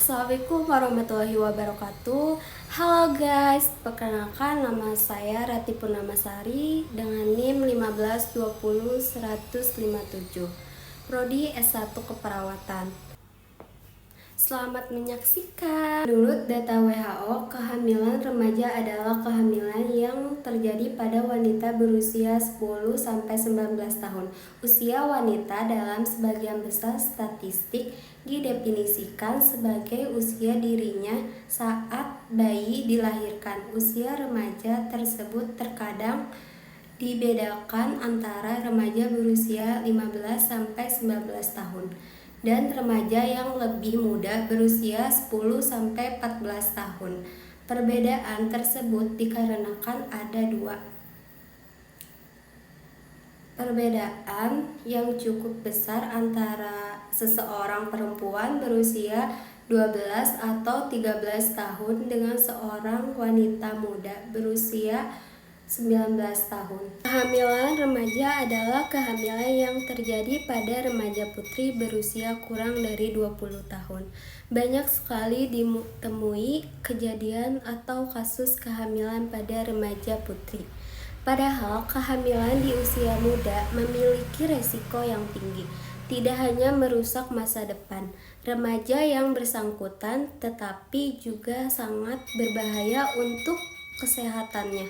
Assalamualaikum warahmatullahi wabarakatuh. Halo guys, perkenalkan nama saya Rati Purnamasari dengan NIM 1520157, Prodi S1 Keperawatan. Selamat menyaksikan. Menurut data WHO, kehamilan remaja adalah kehamilan yang terjadi pada wanita berusia 10-19 tahun. Usia wanita dalam sebagian besar statistik didefinisikan sebagai usia dirinya saat bayi dilahirkan. Usia remaja tersebut terkadang dibedakan antara remaja berusia 15-19 tahun dan remaja yang lebih muda berusia 10-14 tahun. Perbedaan tersebut dikarenakan ada dua perbedaan yang cukup besar antara seseorang perempuan berusia 12 atau 13 tahun dengan seorang wanita muda berusia 19 tahun. Kehamilan remaja adalah kehamilan yang terjadi pada remaja putri berusia kurang dari 20 tahun. Banyak sekali ditemui kejadian atau kasus kehamilan pada remaja putri. Padahal kehamilan di usia muda memiliki resiko yang tinggi. Tidak hanya merusak masa depan remaja yang bersangkutan, tetapi juga sangat berbahaya untuk kesehatannya.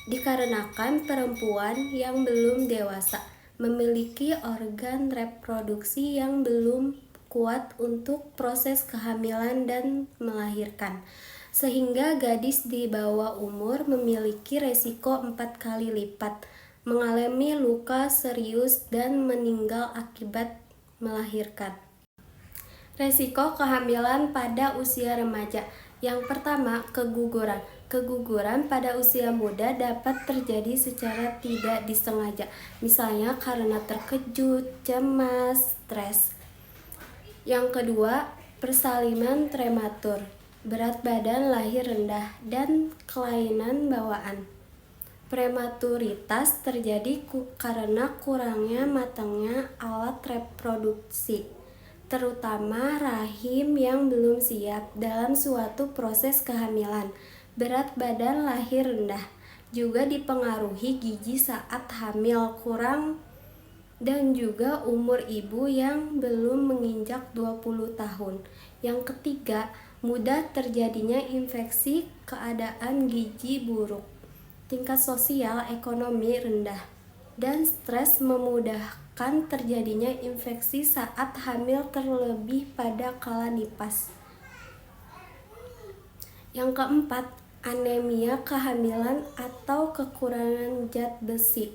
Dikarenakan perempuan yang belum dewasa memiliki organ reproduksi yang belum kuat untuk proses kehamilan dan melahirkan, sehingga gadis di bawah umur memiliki resiko 4 kali lipat mengalami luka serius dan meninggal akibat melahirkan. Resiko kehamilan pada usia remaja. Yang pertama, keguguran. Keguguran pada usia muda dapat terjadi secara tidak disengaja, misalnya karena terkejut, cemas, stres. Yang kedua, persalinan prematur, berat badan lahir rendah, dan kelainan bawaan. Prematuritas terjadi karena kurangnya matangnya alat reproduksi, terutama rahim yang belum siap dalam suatu proses kehamilan. Berat badan lahir rendah juga dipengaruhi gizi saat hamil kurang dan juga umur ibu yang belum menginjak 20 tahun. Yang ketiga, mudah terjadinya infeksi, keadaan gizi buruk, tingkat sosial ekonomi rendah, dan stres memudahkan terjadinya infeksi saat hamil terlebih pada kala nifas. Yang keempat, anemia kehamilan atau kekurangan zat besi.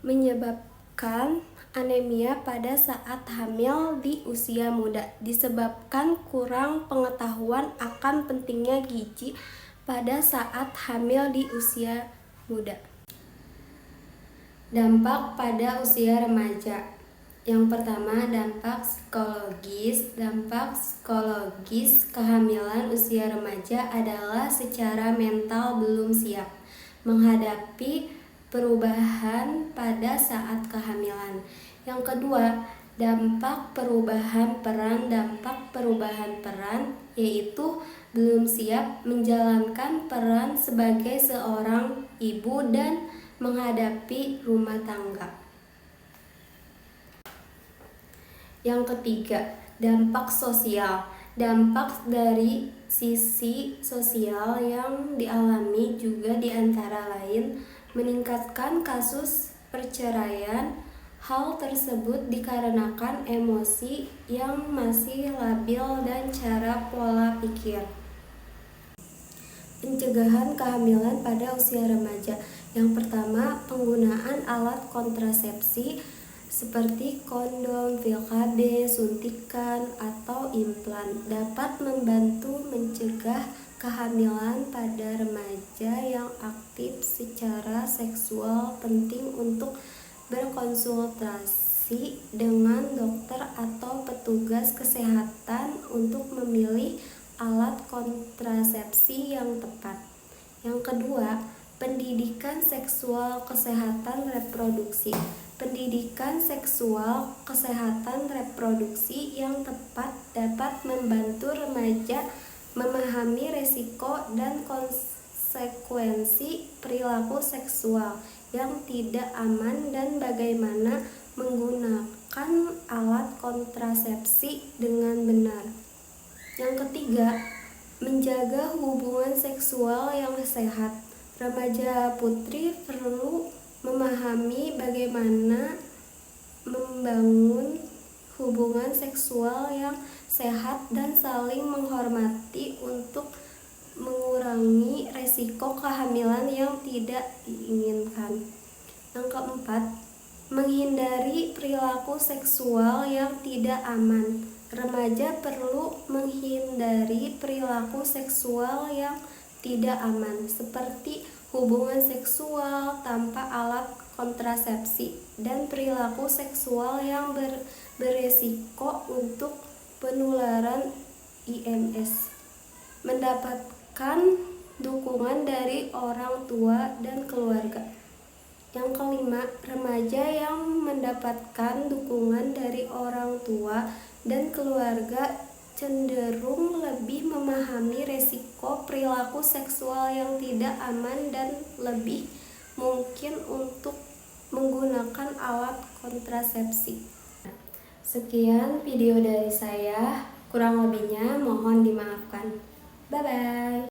Menyebabkan anemia pada saat hamil di usia muda disebabkan kurang pengetahuan akan pentingnya gizi pada saat hamil di usia muda. Dampak pada usia remaja. Yang pertama, dampak psikologis. Dampak psikologis kehamilan usia remaja adalah secara mental belum siap menghadapi perubahan pada saat kehamilan. Yang kedua, dampak perubahan peran. Dampak perubahan peran yaitu belum siap menjalankan peran sebagai seorang ibu dan menghadapi rumah tangga. Yang ketiga, dampak sosial. Dampak dari sisi sosial yang dialami juga diantara lain meningkatkan kasus perceraian. Hal tersebut dikarenakan emosi yang masih labil dan cara pola pikir. Pencegahan kehamilan pada usia remaja. Yang pertama, penggunaan alat kontrasepsi seperti kondom, pil KB, suntikan, atau implan dapat membantu mencegah kehamilan pada remaja yang aktif secara seksual. Penting untuk berkonsultasi dengan dokter atau petugas kesehatan untuk memilih alat kontrasepsi yang tepat. Yang kedua, pendidikan seksual kesehatan reproduksi. Pendidikan seksual kesehatan reproduksi yang tepat dapat membantu remaja memahami resiko dan konsekuensi perilaku seksual yang tidak aman dan bagaimana menggunakan alat kontrasepsi dengan benar. Yang ketiga, menjaga hubungan seksual yang sehat. Remaja putri perlu memahami bagaimana membangun hubungan seksual yang sehat dan saling menghormati untuk mengurangi resiko kehamilan yang tidak diinginkan. Yang keempat, menghindari perilaku seksual yang tidak aman. Remaja perlu menghindari perilaku seksual yang tidak aman seperti hubungan seksual tanpa alat kontrasepsi dan perilaku seksual yang beresiko untuk penularan IMS. Mendapatkan dukungan dari orang tua dan keluarga. Yang kelima, remaja yang mendapatkan dukungan dari orang tua dan keluarga cenderung lebih memahami resiko perilaku seksual yang tidak aman dan lebih mungkin untuk menggunakan alat kontrasepsi. Sekian video dari saya, kurang lebihnya mohon dimaafkan. Bye bye.